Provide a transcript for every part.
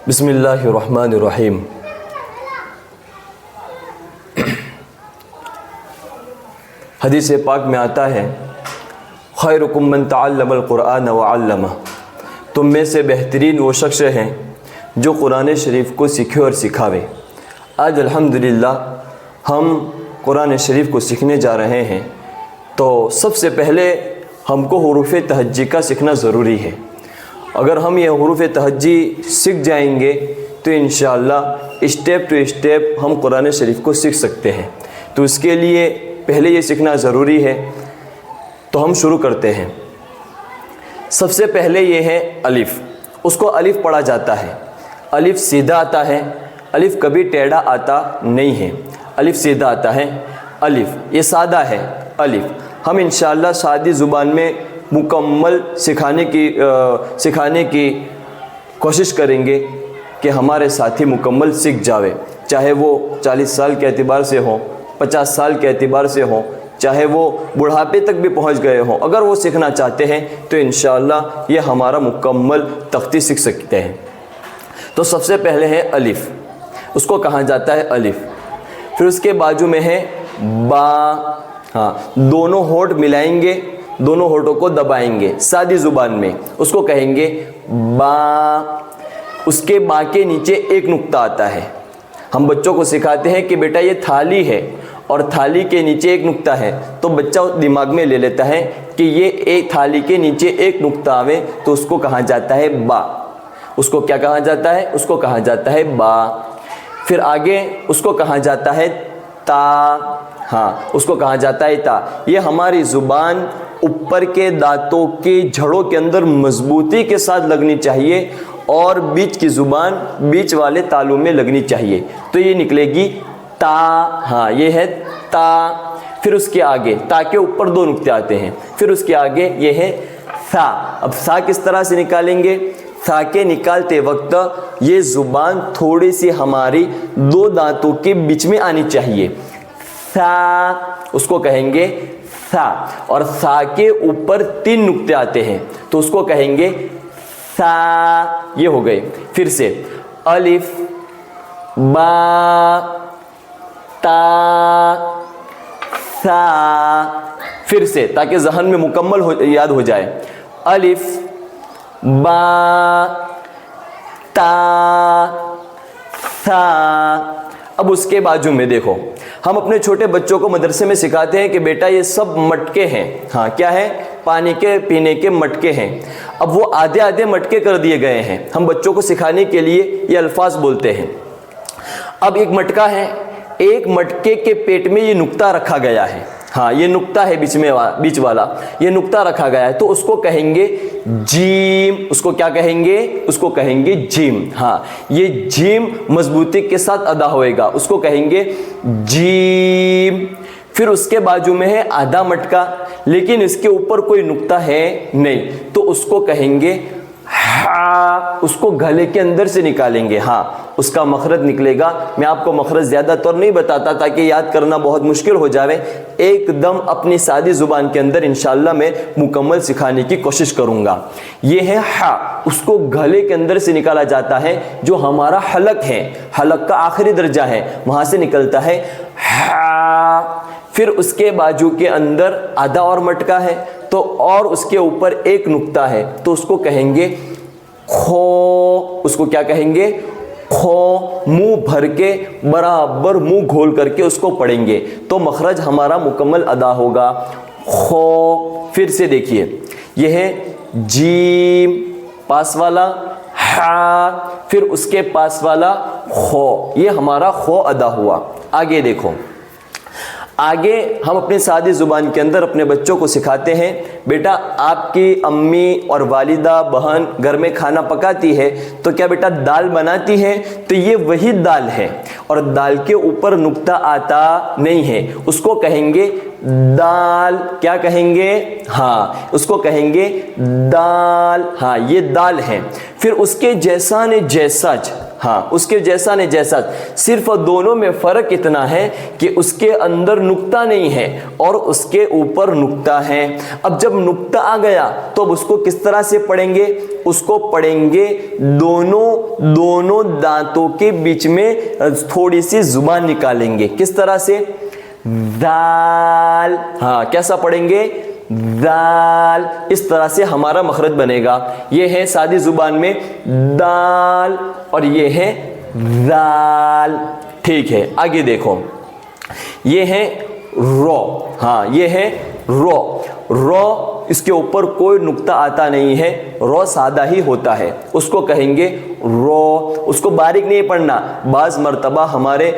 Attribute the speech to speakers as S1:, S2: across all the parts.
S1: بسم اللہ الرحمن الرحیم۔ حدیث پاک میں آتا ہے خیرکم من تعلم القرآن وعلمہ، تم میں سے بہترین وہ شخص ہیں جو قرآن شریف کو سیکھے اور سکھاوے۔ آج الحمدللہ ہم قرآن شریف کو سیکھنے جا رہے ہیں، تو سب سے پہلے ہم کو حروف تہجی کا سیکھنا ضروری ہے۔ اگر ہم یہ حروف تہجی سیکھ جائیں گے تو انشاءاللہ اسٹیپ ٹو اسٹیپ ہم قرآن شریف کو سیکھ سکتے ہیں۔ تو اس کے لیے پہلے یہ سیکھنا ضروری ہے، تو ہم شروع کرتے ہیں۔ سب سے پہلے یہ ہے الف، اس کو الف پڑھا جاتا ہے۔ الف سیدھا آتا ہے، الف کبھی ٹیڑھا آتا نہیں ہے، الف سیدھا آتا ہے۔ الف یہ سادہ ہے الف، ہم انشاءاللہ سادی زبان میں مکمل سکھانے کی کوشش کریں گے کہ ہمارے ساتھی مکمل سیکھ جاوے، چاہے وہ 40 سال کے اعتبار سے ہوں، 50 سال کے اعتبار سے ہوں، چاہے وہ بڑھاپے تک بھی پہنچ گئے ہوں، اگر وہ سیکھنا چاہتے ہیں تو انشاءاللہ یہ ہمارا مکمل تختی سیکھ سکتے ہیں۔ تو سب سے پہلے ہے الف، اس کو کہا جاتا ہے الف۔ پھر اس کے بازو میں ہے با، ہاں دونوں ہونٹ ملائیں گے، دونوں ہونٹوں کو دبائیں گے سادی زبان میں، اس کو کہیں گے با۔ اس کے با کے نیچے ایک نقطہ آتا ہے۔ ہم بچوں کو سکھاتے ہیں کہ بیٹا یہ تھالی ہے اور تھالی کے نیچے ایک نقطہ ہے، تو بچہ دماغ میں لے لیتا ہے کہ یہ ایک تھالی کے نیچے ایک نقطہ آوے تو اس کو کہا جاتا ہے با۔ اس کو کیا کہا جاتا ہے؟ اس کو کہا جاتا ہے با۔ پھر آگے اس کو کہا جاتا ہے تا، ہاں اس کو کہا جاتا ہے تا۔ یہ ہماری زبان اوپر کے دانتوں کے جھڑوں کے اندر مضبوطی کے ساتھ لگنی چاہیے اور بیچ کی زبان بیچ والے تالوں میں لگنی چاہیے، تو یہ نکلے گی تا، ہاں یہ ہے تا۔ پھر اس کے آگے تا کے اوپر دو نقطے آتے ہیں، پھر اس کے آگے یہ ہے ثا۔ اب ثا کس طرح سے نکالیں گے؟ ثا کے نکالتے وقت یہ زبان تھوڑی سی ہماری دو دانتوں کے بیچ میں آنی چاہیے، ثا، اس کو کہیں گے ثا۔ اور ثا کے اوپر 3 نقطے آتے ہیں تو اس کو کہیں گے ثا۔ یہ ہو گئے۔ پھر سے الف با تا ثا، پھر سے تاکہ ذہن میں مکمل یاد ہو جائے، الف با تا ثا۔ اب اس کے بازو میں دیکھو، ہم اپنے چھوٹے بچوں کو مدرسے میں سکھاتے ہیں کہ بیٹا یہ سب مٹکے ہیں، ہاں کیا ہے؟ پانی کے پینے کے مٹکے ہیں۔ اب وہ آدھے آدھے مٹکے کر دیے گئے ہیں، ہم بچوں کو سکھانے کے لیے یہ الفاظ بولتے ہیں۔ اب ایک مٹکا ہے، ایک مٹکے کے پیٹ میں یہ نقطہ رکھا گیا ہے، ہاں یہ نقطہ ہے بیچ والا، یہ نقطہ رکھا گیا ہے، تو اس کو کہیں گے جیم۔ اس کو کیا کہیں گے؟ اس کو کہیں گے جیم، ہاں یہ جیم مضبوطی کے ساتھ ادا ہوئے گا، اس کو کہیں گے جیم۔ پھر اس کے بازو میں ہے آدھا مٹکا، لیکن اس کے اوپر کوئی نقطہ ہے نہیں، تو اس کو کہیں گے ہا۔ اس کو گلے کے اندر سے نکالیں گے، ہاں اس کا مخرج نکلے گا۔ میں آپ کو مخرج زیادہ طور نہیں بتاتا تاکہ یاد کرنا بہت مشکل ہو جاوے، ایک دم اپنی سادی زبان کے اندر انشاءاللہ میں مکمل سکھانے کی کوشش کروں گا۔ یہ ہے ہا، اس کو گلے کے اندر سے نکالا جاتا ہے، جو ہمارا حلق ہے، حلق کا آخری درجہ ہے، وہاں سے نکلتا ہے ہا۔ پھر اس کے بازو کے اندر آدھا اور مٹکا ہے، تو اور اس کے اوپر ایک نقطہ ہے، تو اس کو کہیں گے کھو۔ اس کو کیا کہیں گے؟ کھو۔ منہ بھر کے برابر منہ گھول کر کے اس کو پڑھیں گے تو مخرج ہمارا مکمل ادا ہوگا، کھو۔ پھر سے دیکھیے، یہ ہے جیم پاس والا، ہا پھر اس کے پاس والا خو، یہ ہمارا خو ادا ہوا۔ آگے دیکھو، آگے ہم اپنی سادی زبان کے اندر اپنے بچوں کو سکھاتے ہیں، بیٹا آپ کی امی اور والدہ بہن گھر میں کھانا پکاتی ہے تو کیا بیٹا دال بناتی ہے؟ تو یہ وہی دال ہے اور دال کے اوپر نقطہ آتا نہیں ہے، اس کو کہیں گے دال۔ کیا کہیں گے؟ ہاں اس کو کہیں گے دال، ہاں یہ دال ہے۔ پھر اس کے جیسا نے جیسا، ہاں اس کے جیسا نے جیسا، صرف دونوں میں فرق اتنا ہے کہ اس کے اندر نقطہ نہیں ہے اور اس کے اوپر نقطہ ہے۔ اب جب نقطہ آ گیا تو اب اس کو کس طرح سے پڑھیں گے؟ اس کو پڑھیں گے دونوں दोनों दांतों के बीच में थोड़ी सी जुबान निकालेंगे। किस तरह से? दाल। हाँ, कैसा पढ़ेंगे? दाल। इस तरह से हमारा मखरज बनेगा। ये है सादी जुबान में दाल और ये है दाल। ठीक है, आगे देखो, ये है रॉ। हाँ, ये है रॉ। रॉ, इसके ऊपर कोई नुक्ता आता नहीं है, रॉ सादा ही होता है, उसको कहेंगे रॉ। उसको बारीक नहीं पढ़ना। बाज़ मर्तबा हमारे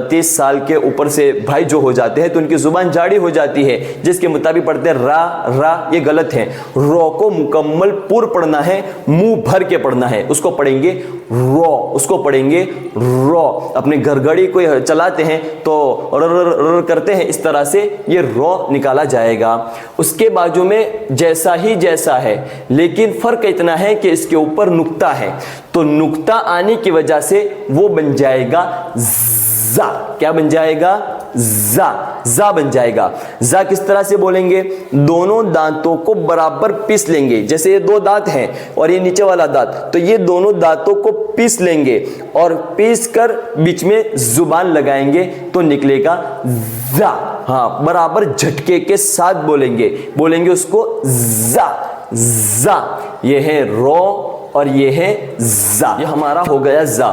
S1: 30 साल के ऊपर से भाई जो हो जाते हैं तो उनकी ज़ुबान जाड़ी हो जाती है, जिसके मुताबिक पढ़ते हैं रा रा, ये गलत है। रॉ को मुकम्मल पूर्ण पढ़ना है, मुंह भर के पढ़ना है, उसको पढ़ेंगे रॉ, उसको पढ़ेंगे रॉ। अपने गरगड़ी को चलाते हैं तो र करते हैं, इस तरह से ये रॉ निकाला जाएगा। उसके बाजू में जैसा ही जैसा है, लेकिन फ़र्क इतना है कि इसके ऊपर नुक्ता है, तो नुक्ता आने की वजह से वो बन जाएगा जा। क्या बन जाएगा? जा। जा बन जाएगा। जा किस तरह से बोलेंगे? दोनों दांतों को बराबर पीस लेंगे। जैसे ये दो दांत हैं और ये नीचे वाला दांत, तो ये दोनों दांतों को पीस लेंगे और पीस कर बीच में जुबान लगाएंगे तो निकलेगा जा। हाँ, बराबर झटके के साथ बोलेंगे, बोलेंगे उसको जा जा। ये है रॉ और ये है जा। ये हमारा हो गया जा।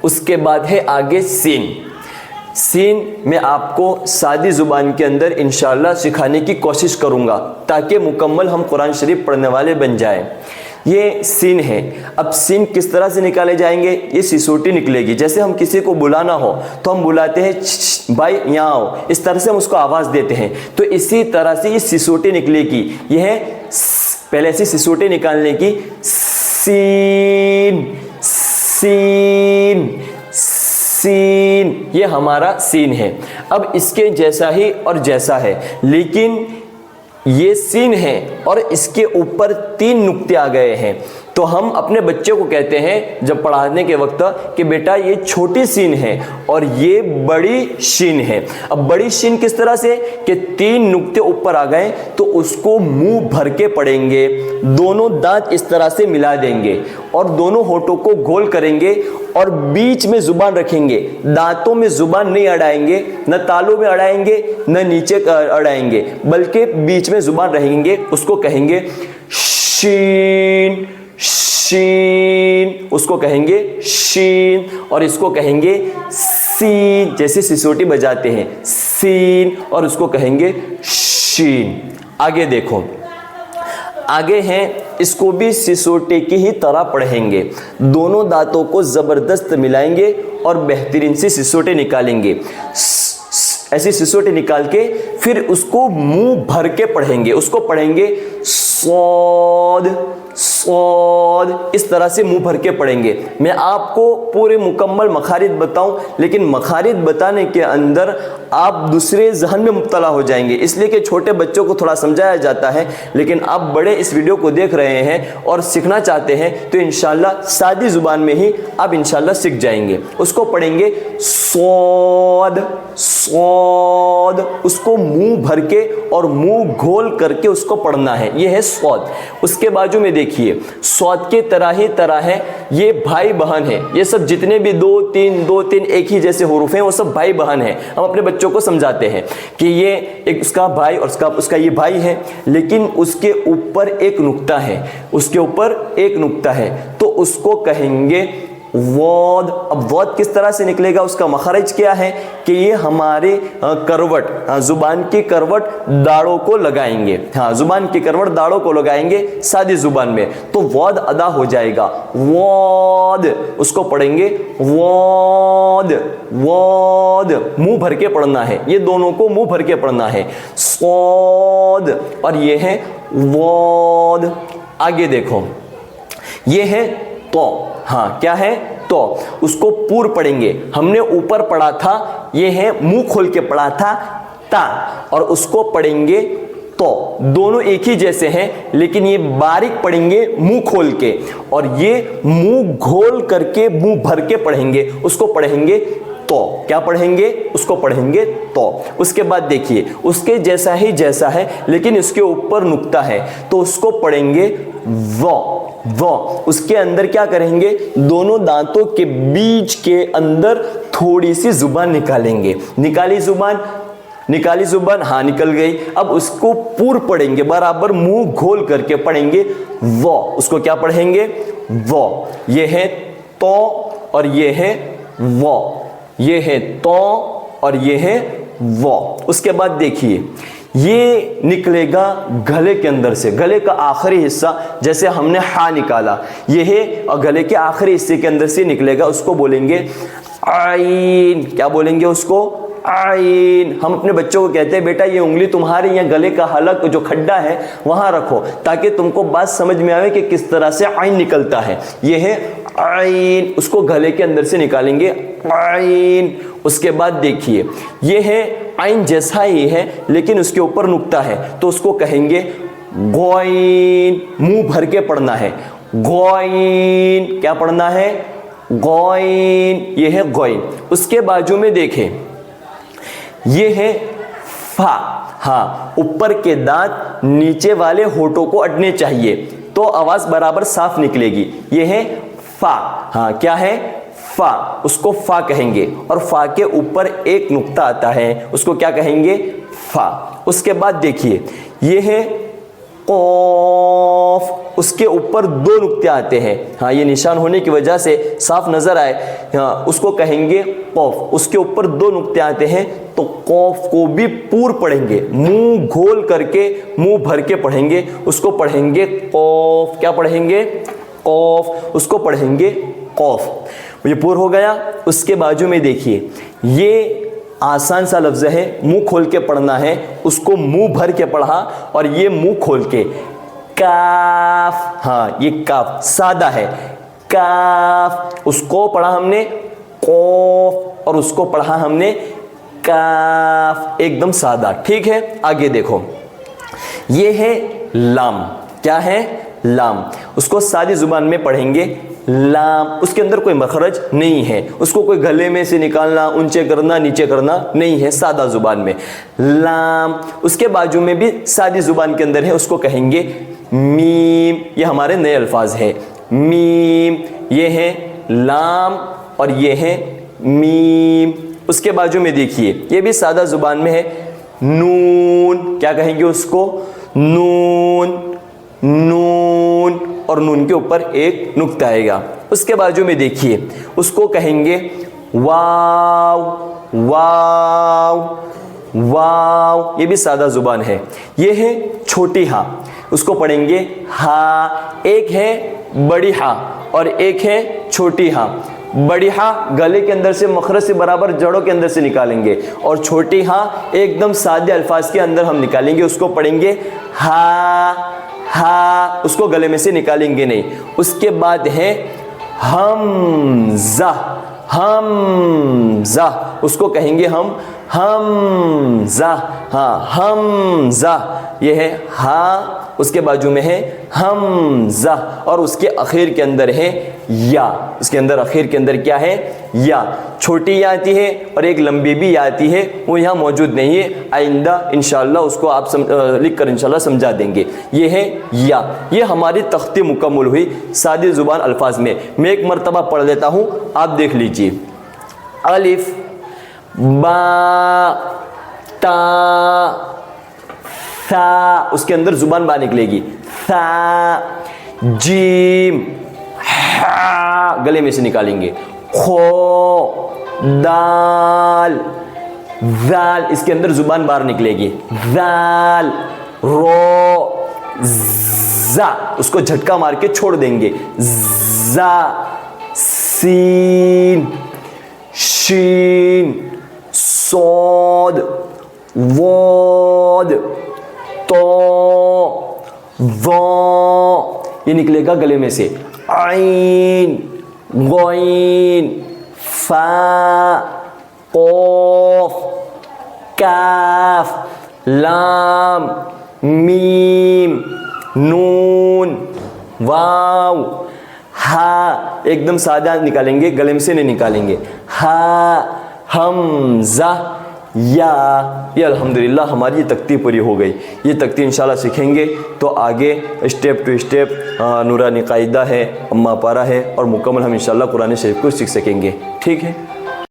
S1: उसके बाद है आगे सीन। सीन मैं आपको सादी ज़ुबान के अंदर इंशाअल्लाह सिखाने की कोशिश करूँगा ताकि मुकम्मल हम कुरान शरीफ पढ़ने वाले बन जाएं। ये सीन है। अब सीन किस तरह से निकाले जाएंगे? ये सिसोटी निकलेगी। जैसे हम किसी को बुलाना हो तो हम बुलाते हैं भाई यहाँ आओ, इस तरह से हम उसको आवाज़ देते हैं। तो इसी तरह से ये सिसोटी निकलेगी। ये है पहले ऐसी सिसोटी निकालने की, सीन सीन सीन, ये हमारा सीन है। अब इसके जैसा ही और जैसा है, लेकिन ये सीन है और इसके ऊपर 3 नुक्ते आ गए हैं। तो हम अपने बच्चे को कहते हैं जब पढ़ाने के वक्त कि बेटा ये छोटी सीन है और ये बड़ी शीन है। अब बड़ी शीन किस तरह से कि 3 नुक्ते ऊपर आ गए तो उसको मुंह भर के पढ़ेंगे। दोनों दांत इस तरह से मिला देंगे और दोनों होठों को गोल करेंगे और बीच में जुबान रखेंगे। दांतों में जुबान नहीं अड़ाएंगे, न तालू में अड़ाएंगे न नीचे अड़ाएंगे, बल्कि बीच में जुबान रहेंगे। उसको कहेंगे शीन शीन, उसको कहेंगे शीन, और इसको कहेंगे सीन। जैसे सिसोटी बजाते हैं सीन, और उसको कहेंगे शीन। आगे देखो, आगे हैं, इसको भी सिसोटे की ही तरह पढ़ेंगे। दोनों दांतों को ज़बरदस्त मिलाएंगे और बेहतरीन सी सिसोटे निकालेंगे। ऐसी सिसोटे निकाल के फिर उसको मुंह भर के पढ़ेंगे। उसको पढ़ेंगे सौद सौद, इस तरह से मुंह भर के पढ़ेंगे। मैं आपको पूरे मुकम्मल मखारिज बताऊं, लेकिन मखारिज बताने के अंदर आप दूसरे जहन में मुब्तला हो जाएंगे, इसलिए कि छोटे बच्चों को थोड़ा समझाया जाता है। लेकिन आप बड़े इस वीडियो को देख रहे हैं और सीखना चाहते हैं तो इंशाल्लाह सादी ज़ुबान में ही आप इंशाल्लाह सीख जाएंगे। उसको पढ़ेंगे सौद सौद, उसको मुंह भर के और मुंह घोल करके उसको पढ़ना है। ये है सौद। उसके बाजू में देखिए, सौद के तरह ही तरह है, ये भाई बहन है। ये सब जितने भी 2 3 एक ही जैसे हुरूफ हैं वो सब भाई बहन हैं। हम अपने बच्चों को समझाते हैं कि ये एक उसका भाई और उसका ये भाई है, लेकिन उसके ऊपर एक नुक्ता है, उसके ऊपर एक नुक्ता है, तो उसको कहेंगे वोद। अब वोद किस तरह से निकलेगा? उसका मखरज क्या है कि ये हमारे करवट, जुबान की करवट दाढ़ों को लगाएंगे। हाँ, जुबान की करवट दाढ़ों को लगाएंगे सादी जुबान में, तो वोद अदा हो जाएगा। वोद, उसको पढ़ेंगे वोद वोद, मुंह भर के पढ़ना है। ये दोनों को मुंह भर के पढ़ना है, सौद, और ये है वोद। आगे देखो, ये है तो। हाँ, क्या है? तो। उसको पूर्व पढ़ेंगे। हमने ऊपर पढ़ा था, ये है मुंह खोल के पढ़ा था ता, और उसको पढ़ेंगे तो। दोनों एक ही जैसे हैं, लेकिन ये बारीक पढ़ेंगे मुंह खोल के, और ये मुंह घोल करके मुंह भर के पढ़ेंगे। उसको पढ़ेंगे तो। क्या पढ़ेंगे? उसको पढ़ेंगे तो। उसके बाद देखिए, उसके जैसा ही जैसा है, लेकिन इसके ऊपर नुक्ता है, तो उसको पढ़ेंगे वो। वो, उसके अंदर क्या करेंगे, दोनों दांतों के बीच के अंदर थोड़ी सी जुबान निकालेंगे। निकाली जुबान, हाँ निकल गई। अब उसको पूर पढ़ेंगे, बराबर मुंह घोल करके पढ़ेंगे वो। उसको क्या पढ़ेंगे, वो। ये है तो और ये है वो, ये है तो और ये है वो। उसके बाद देखिए ये निकलेगा गले के अंदर से, गले का आखिरी हिस्सा, जैसे हमने हा निकाला, ये है और गले के आखिरी हिस्से के अंदर से निकलेगा, उसको बोलेंगे आइन। क्या बोलेंगे उसको, आइन। हम अपने बच्चों को कहते हैं बेटा ये उंगली तुम्हारे यहाँ गले का हलक जो खड्डा है वहां रखो, ताकि तुमको बात समझ में आवे कि किस तरह से आइन निकलता है। ये है आइन, उसको गले के अंदर से निकालेंगे आइन। उसके बाद देखिए ये है आइन जैसा ही है लेकिन उसके ऊपर नुक्ता है, तो उसको कहेंगे गोइन। मुंह भर के पढ़ना है, गोइन। क्या पढ़ना है, गोइन। ये है गोइन। उसके बाजू में देखें ये है फा। हाँ, ऊपर के दांत नीचे वाले होठों को अड़ने चाहिए तो आवाज बराबर साफ निकलेगी। ये है फा। हाँ, क्या है, फा। उसको फा कहेंगे और फा के ऊपर एक नुक्ता आता है, उसको क्या कहेंगे, फा। उसके बाद देखिए ये है कौफ, उसके ऊपर दो नुक्ते आते हैं। हाँ, ये निशान होने की वजह से साफ नजर आए। हाँ, उसको कहेंगे कौफ, उसके ऊपर दो नुक्ते आते हैं, तो कौफ को भी पूर पढ़ेंगे, मुंह घोल करके मुंह भर के पढ़ेंगे, उसको पढ़ेंगे कौफ। क्या पढ़ेंगे, कौफ। उसको पढ़ेंगे कौफ। ये पूर हो गया। उसके बाजू में देखिए ये आसान सा लफ्ज़ है, मुंह खोल के पढ़ना है, उसको मुंह भर के पढ़ा और ये मुंह खोल के काफ। हाँ, ये काफ सादा है, काफ। उसको पढ़ा हमने कौफ और उसको पढ़ा हमने काफ, एकदम सादा। ठीक है, आगे देखो ये है लाम। क्या है, लाम। उसको सादी जुबान में पढ़ेंगे लाम। उसके अंदर कोई मखरज नहीं है, उसको कोई गले में से निकालना, ऊंचे करना, नीचे करना नहीं है, सादा जुबान में लाम। उसके बाजू में भी सादी जुबान के अंदर है, उसको कहेंगे मीम। ये हमारे नए अल्फाज है, मीम। ये है लाम और ये है मीम। उसके बाजू में देखिए ये भी सादा जुबान में है, नून। क्या कहेंगे उसको, नून। नून और नून के ऊपर एक नुक्ता आएगा। उसके बाजू में देखिए उसको कहेंगे वाव। वाव, वाव। ये भी सादा जुबान है। ये है छोटी हा, उसको पढ़ेंगे हा। एक है बड़ी हा और एक है छोटी हा। बड़ी हा गले के अंदर से मखरज से बराबर जड़ों के अंदर से निकालेंगे और छोटी हा एकदम सादे अल्फाज के अंदर हम निकालेंगे, उसको पढ़ेंगे हा। हा, उसको गले में से निकालेंगे नहीं। उसके बाद है हमजा। हमजा, उसको कहेंगे हम हमजा। हाँ, हमजा। ये है हा, उसके बाजू में है हमजा और उसके आखिर के अंदर है या। उसके अंदर आखिर के अंदर क्या है, या। छोटी या आती है और एक लंबी भी या आती है, वो यहाँ मौजूद नहीं है। आइंदा इंशाल्लाह उसको आप लिख कर इंशाल्लाह समझा देंगे। ये है या। ये हमारी तख्ती मुकम्मल हुई सादी जुबान अल्फाज में। मैं एक मरतबा पढ़ लेता हूँ, आप देख लीजिए। अलिफ, बा, ता, सा। उसके अंदर जुबान बाहर निकलेगी, सा। जीम, हा, गले में से निकालेंगे। खो, दाल, जाल। इसके अंदर जुबान बाहर निकलेगी, जाल। रो, जा। उसको झटका मार के छोड़ देंगे, जा। सीन, शीन, सोद, वोद, तो, वो। ये निकलेगा गले में से। आइन, गोइन, फा, कोफ, काफ, लाम, मीम, नून, वाव, हा। एकदम सादा निकालेंगे, गले में से नहीं निकालेंगे। हा, हमजा, या। ये अल्हम्दुलिल्लाह हमारी ये तख्ती पूरी हो गई। ये तख्ती इंशाल्लाह सीखेंगे तो आगे स्टेप टू स्टेप नूरानी कायदा है, अम्मा पारा है और मुकम्मल हम इंशाल्लाह कुरान शरीफ को सीख सकेंगे। ठीक है।